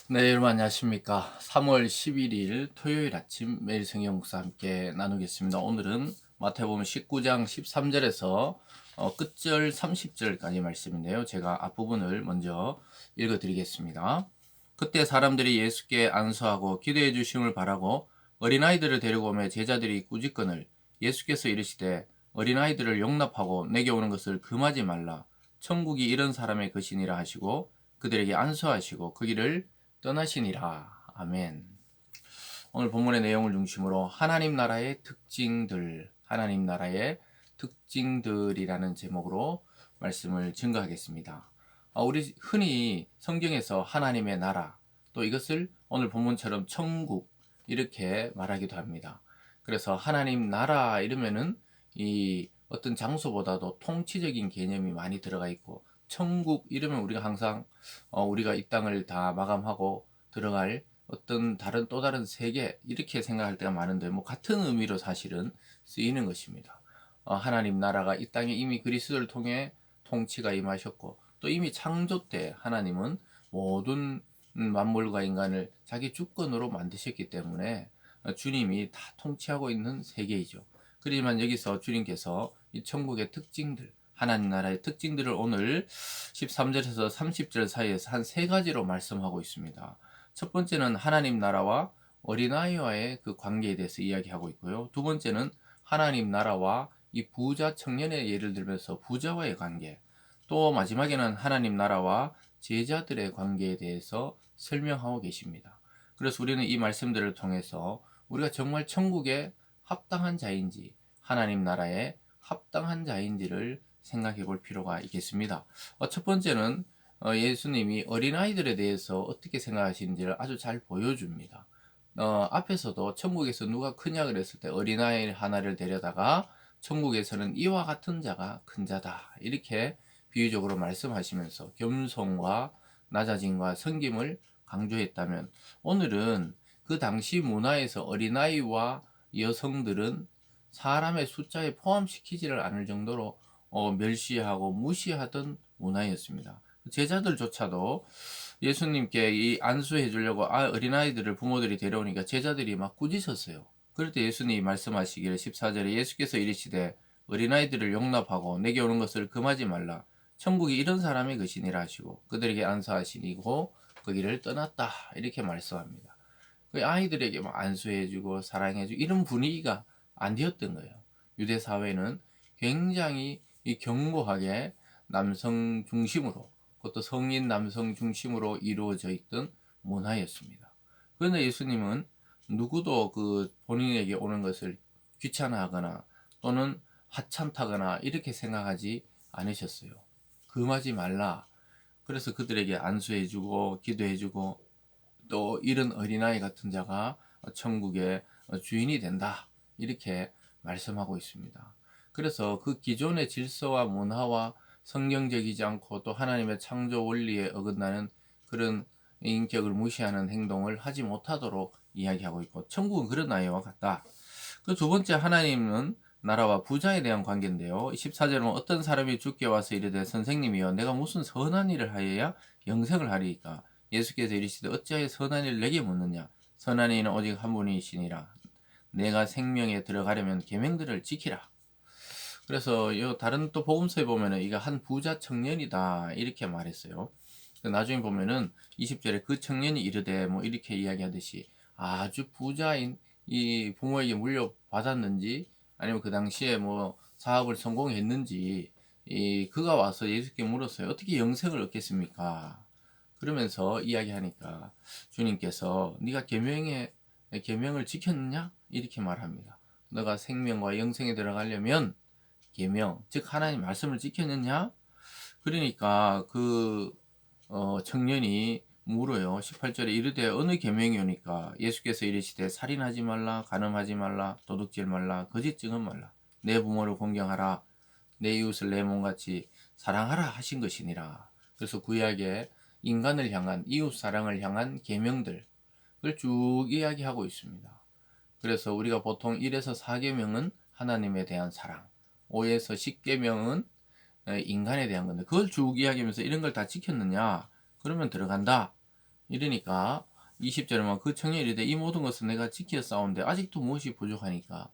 네, 여러분 안녕하십니까. 3월 11일 토요일 아침 매일 성경 목사 함께 나누겠습니다. 오늘은 마태복음 19장 13절에서 끝절 30절까지 말씀인데요. 제가 앞부분을 먼저 읽어드리겠습니다. 그때 사람들이 예수께 안수하고 기도해 주심을 바라고 어린아이들을 데리고 오매 제자들이 꾸짖거늘 예수께서 이르시되 어린아이들을 용납하고 내게 오는 것을 금하지 말라. 천국이 이런 사람의 것이니라 하시고 그들에게 안수하시고 그 길을 떠나시니라. 아멘. 오늘 본문의 내용을 중심으로 하나님 나라의 특징들이라는 제목으로 말씀을 증거하겠습니다. 우리 흔히 성경에서 하나님의 나라, 또 이것을 오늘 본문처럼 천국 이렇게 말하기도 합니다. 그래서 하나님 나라 이러면은 이 어떤 장소보다도 통치적인 개념이 많이 들어가 있고, 천국 이러면 우리가 항상 우리가 이 땅을 다 마감하고 들어갈 어떤 또 다른 세계 이렇게 생각할 때가 많은데, 뭐 같은 의미로 사실은 쓰이는 것입니다. 하나님 나라가 이 땅에 이미 그리스도를 통해 통치가 임하셨고, 또 이미 창조 때 하나님은 모든 만물과 인간을 자기 주권으로 만드셨기 때문에 주님이 다 통치하고 있는 세계이죠. 그렇지만 여기서 주님께서 이 천국의 특징들, 하나님 나라의 특징들을 오늘 13절에서 30절 사이에서 한 세 가지로 말씀하고 있습니다. 첫 번째는 하나님 나라와 어린아이와의 그 관계에 대해서 이야기하고 있고요. 두 번째는 하나님 나라와 이 부자 청년의 예를 들면서 부자와의 관계, 또 마지막에는 하나님 나라와 제자들의 관계에 대해서 설명하고 계십니다. 그래서 우리는 이 말씀들을 통해서 우리가 정말 천국에 합당한 자인지, 하나님 나라에 합당한 자인지를 생각해 볼 필요가 있겠습니다. 첫 번째는 예수님이 어린아이들에 대해서 어떻게 생각하시는지를 아주 잘 보여줍니다. 앞에서도 천국에서 누가 크냐 그랬을 때 어린아이 하나를 데려다가 천국에서는 이와 같은 자가 큰 자다 이렇게 비유적으로 말씀하시면서 겸손과 낮아짐과 섬김을 강조했다면, 오늘은 그 당시 문화에서 어린아이와 여성들은 사람의 숫자에 포함시키지를 않을 정도로 멸시하고 무시하던 문화였습니다. 제자들조차도 예수님께 이 안수해 주려고 어린아이들을 부모들이 데려오니까 제자들이 막 꾸짖었어요. 그럴 때 예수님이 말씀하시기를 14절에 예수께서 이르시되 어린아이들을 용납하고 내게 오는 것을 금하지 말라. 천국이 이런 사람의 것이니라 하시고 그들에게 안수하시니고 그 길을 떠났다 이렇게 말씀합니다. 그 아이들에게 막 안수해주고 사랑해주고 이런 분위기가 안 되었던 거예요. 유대 사회는 굉장히 이 견고하게 남성 중심으로, 그것도 성인 남성 중심으로 이루어져 있던 문화였습니다. 그런데 예수님은 누구도 그 본인에게 오는 것을 귀찮아하거나 또는 하찮다거나 이렇게 생각하지 않으셨어요. 금하지 말라. 그래서 그들에게 안수해주고 기도해주고, 또 이런 어린아이 같은 자가 천국의 주인이 된다 이렇게 말씀하고 있습니다. 그래서 그 기존의 질서와 문화와 성경적이지 않고 또 하나님의 창조 원리에 어긋나는 그런 인격을 무시하는 행동을 하지 못하도록 이야기하고 있고, 천국은 그런 아이와 같다. 그 두 번째, 하나님은 나라와 부자에 대한 관계인데요. 14절은 어떤 사람이 주께 와서 이르되 선생님이여 내가 무슨 선한 일을 하여야 영생을 하리이까. 예수께서 이르시되 어찌하여 선한 일을 내게 묻느냐. 선한 이는 오직 한 분이시니라. 내가 생명에 들어가려면 계명들을 지키라. 그래서 요 다른 또 복음서에 보면은 이가 한 부자 청년이다 이렇게 말했어요. 나중에 보면은 20절에 그 청년이 이르되 뭐 이렇게 이야기하듯이 아주 부자인 이 부모에게 물려받았는지 아니면 그 당시에 뭐 사업을 성공했는지 이 그가 와서 예수께 물었어요. 어떻게 영생을 얻겠습니까? 그러면서 이야기하니까 주님께서 네가 계명을 지켰느냐? 이렇게 말합니다. 너가 생명과 영생에 들어가려면 계명, 즉 하나님 말씀을 지켰느냐? 그러니까 그 청년이 물어요. 18절에 이르되 어느 계명이오니까 예수께서 이르시되 살인하지 말라, 간음하지 말라, 도둑질 말라, 거짓 증언 말라, 내 부모를 공경하라, 내 이웃을 내 몸같이 사랑하라 하신 것이니라. 그래서 구약에 인간을 향한 이웃 사랑을 향한 계명들 그걸 쭉 이야기하고 있습니다. 그래서 우리가 보통 1에서 4계명은 하나님에 대한 사랑, 5에서 10계명은 인간에 대한 건데 그걸 쭉 이야기하면서 이런 걸 다 지켰느냐? 그러면 들어간다. 이러니까 20절에 그 청년이 이르되 이 모든 것은 내가 지켜 싸운데 아직도 무엇이 부족하니까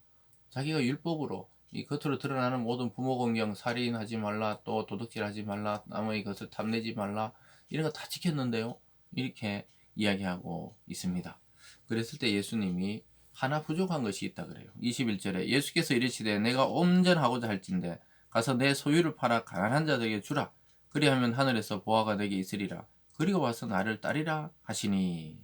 자기가 율법으로 이 겉으로 드러나는 모든 부모 공경, 살인하지 말라, 또 도둑질하지 말라, 남의 것을 탐내지 말라, 이런 거 다 지켰는데요. 이렇게 이야기하고 있습니다. 그랬을 때 예수님이 하나 부족한 것이 있다 그래요. 21절에 예수께서 이르시되 내가 온전하고자 할진대 가서 내 소유를 팔아 가난한 자들에게 주라. 그리하면 하늘에서 보화가 내게 있으리라. 그리고 와서 나를 따리라 하시니.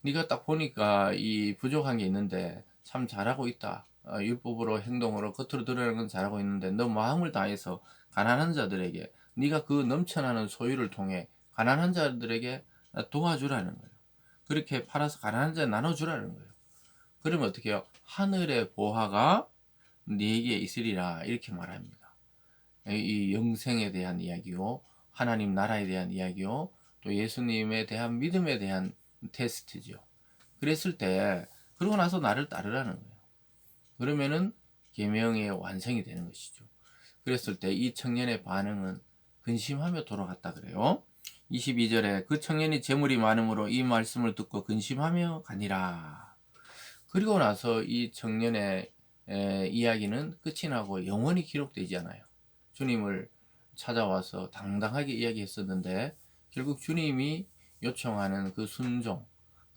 네가 딱 보니까 이 부족한 게 있는데 참 잘하고 있다. 율법으로 행동으로 겉으로 드러나는 건 잘하고 있는데 너 마음을 다해서 가난한 자들에게 네가 그 넘쳐나는 소유를 통해 가난한 자들에게 도와주라는 거예요. 그렇게 팔아서 가난한 자에 나눠주라는 거예요. 그러면 어떻게 해요? 하늘의 보화가 네게 있으리라 이렇게 말합니다. 이 영생에 대한 이야기요, 하나님 나라에 대한 이야기요, 또 예수님에 대한 믿음에 대한 테스트죠. 그랬을 때 그러고 나서 나를 따르라는 거예요. 그러면은 계명의 완성이 되는 것이죠. 그랬을 때 이 청년의 반응은 근심하며 돌아갔다 그래요. 22절에 그 청년이 재물이 많음으로 이 말씀을 듣고 근심하며 가니라. 그리고 나서 이 청년의 이야기는 끝이 나고 영원히 기록되지 않아요. 주님을 찾아와서 당당하게 이야기했었는데 결국 주님이 요청하는 그 순종,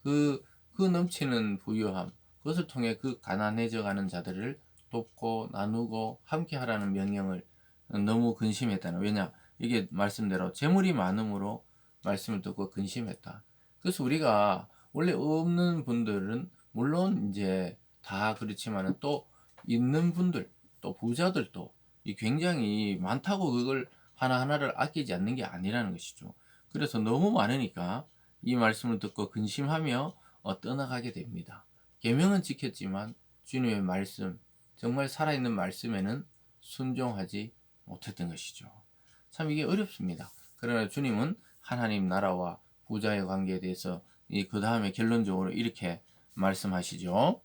그 넘치는 부유함, 그것을 통해 그 가난해져 가는 자들을 돕고 나누고 함께 하라는 명령을 너무 근심했다는. 왜냐? 이게 말씀대로 재물이 많음으로 말씀을 듣고 근심했다. 그래서 우리가 원래 없는 분들은 물론 이제 다 그렇지만은 또 있는 분들, 또 부자들도 이 굉장히 많다고 그걸 하나하나를 아끼지 않는 게 아니라는 것이죠. 그래서 너무 많으니까 이 말씀을 듣고 근심하며 떠나가게 됩니다. 계명은 지켰지만 주님의 말씀, 정말 살아있는 말씀에는 순종하지 못했던 것이죠. 참 이게 어렵습니다. 그러나 주님은 하나님 나라와 부자의 관계에 대해서 그 다음에 결론적으로 이렇게 말씀하시죠.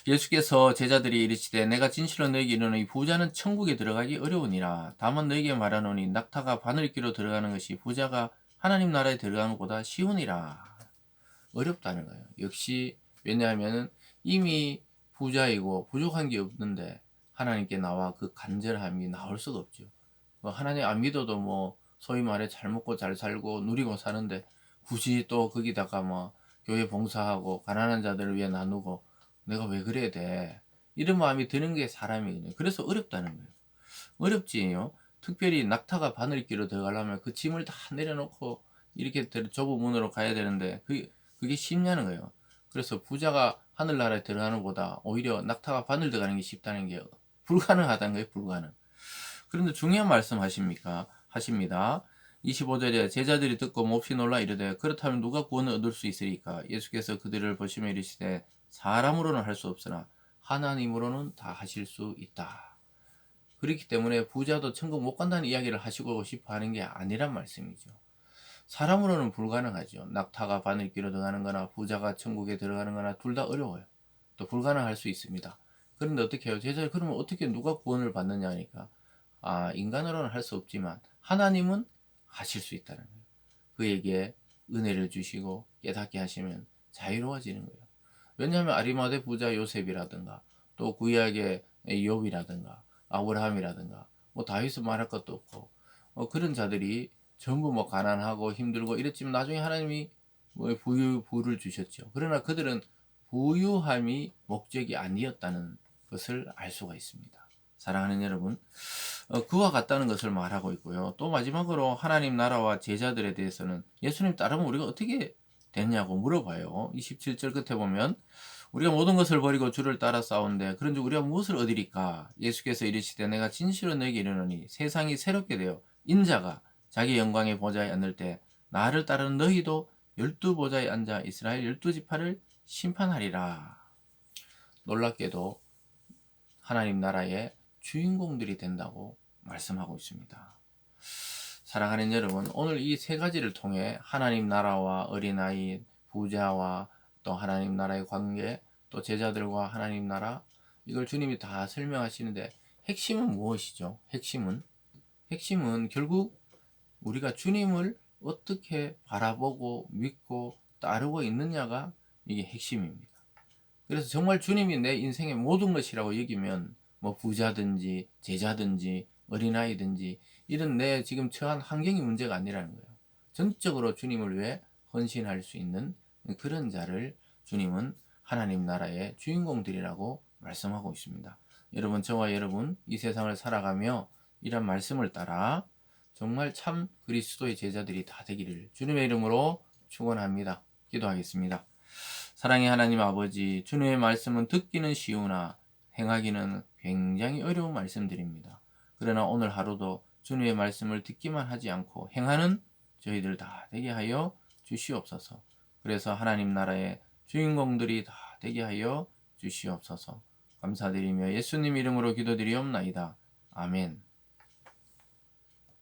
예수께서 제자들이 이르시되 내가 진실로 너희에게 이르노니 부자는 천국에 들어가기 어려우니라. 다만 너희에게 말하노니 낙타가 바늘귀로 들어가는 것이 부자가 하나님 나라에 들어가는 것보다 쉬우니라. 어렵다는 거예요. 역시 왜냐하면 이미 부자이고 부족한 게 없는데 하나님께 나와 그 간절함이 나올 수가 없죠. 하나님 안 믿어도 소위 말해 잘 먹고 잘 살고 누리고 사는데 굳이 또 거기다가 교회 봉사하고 가난한 자들을 위해 나누고 내가 왜 그래야 돼? 이런 마음이 드는 게 사람이거든요. 그래서 어렵다는 거예요. 어렵지요. 특별히 낙타가 바늘길로 들어가려면 그 짐을 다 내려놓고 이렇게 좁은 문으로 가야 되는데 그게 쉽냐는 거예요. 그래서 부자가 하늘나라에 들어가는 것보다 오히려 낙타가 바늘 들어가는 게 쉽다는 게 불가능하다는 거예요. 불가능. 그런데 중요한 말씀 하십니다. 25절에 제자들이 듣고 몹시 놀라 이르되 그렇다면 누가 구원을 얻을 수 있으리까? 예수께서 그들을 보시며 이르시되 사람으로는 할 수 없으나 하나님으로는 다 하실 수 있다. 그렇기 때문에 부자도 천국 못 간다는 이야기를 하시고 싶어 하는 게 아니란 말씀이죠. 사람으로는 불가능하죠. 낙타가 바늘귀로 들어가는 거나 부자가 천국에 들어가는 거나 둘 다 어려워요. 또 불가능할 수 있습니다. 그런데 어떻게 해요? 제자 그러면 어떻게 누가 구원을 받느냐 하니까 인간으로는 할 수 없지만 하나님은 하실 수 있다는 거예요. 그에게 은혜를 주시고 깨닫게 하시면 자유로워지는 거예요. 왜냐하면 아리마대 부자 요셉이라든가 또 구약의 욥이라든가 아브라함이라든가 다윗은 말할 것도 없고 그런 자들이 전부 가난하고 힘들고 이랬지만 나중에 하나님이 부를 주셨죠. 그러나 그들은 부유함이 목적이 아니었다는 것을 알 수가 있습니다. 사랑하는 여러분, 그와 같다는 것을 말하고 있고요. 또 마지막으로 하나님 나라와 제자들에 대해서는 예수님 따르면 우리가 어떻게 됐냐고 물어봐요. 27절 끝에 보면 우리가 모든 것을 버리고 주를 따라 싸운데 그런즉 우리가 무엇을 얻으리까? 예수께서 이르시되 내가 진실로 너에게 이르노니 세상이 새롭게 되어 인자가 자기 영광의 보좌에 앉을 때 나를 따르는 너희도 12보좌에 앉아 이스라엘 12지파를 심판하리라. 놀랍게도 하나님 나라의 주인공들이 된다고 말씀하고 있습니다. 사랑하는 여러분, 오늘 이 세 가지를 통해 하나님 나라와 어린아이, 부자와 또 하나님 나라의 관계, 또 제자들과 하나님 나라, 이걸 주님이 다 설명하시는데 핵심은 무엇이죠? 핵심은 결국 우리가 주님을 어떻게 바라보고 믿고 따르고 있느냐가 이게 핵심입니다. 그래서 정말 주님이 내 인생의 모든 것이라고 여기면 뭐 부자든지 제자든지 어린아이든지 이런 내 지금 처한 환경이 문제가 아니라는 거예요. 전적으로 주님을 위해 헌신할 수 있는 그런 자를 주님은 하나님 나라의 주인공들이라고 말씀하고 있습니다. 여러분, 저와 여러분 이 세상을 살아가며 이런 말씀을 따라 정말 참 그리스도의 제자들이 다 되기를 주님의 이름으로 축원합니다. 기도하겠습니다. 사랑의 하나님 아버지, 주님의 말씀은 듣기는 쉬우나 행하기는 굉장히 어려운 말씀들입니다. 그러나 오늘 하루도 주님의 말씀을 듣기만 하지 않고 행하는 저희들 다 되게 하여 주시옵소서. 그래서 하나님 나라의 주인공들이 다 되게 하여 주시옵소서. 감사드리며 예수님 이름으로 기도드리옵나이다. 아멘.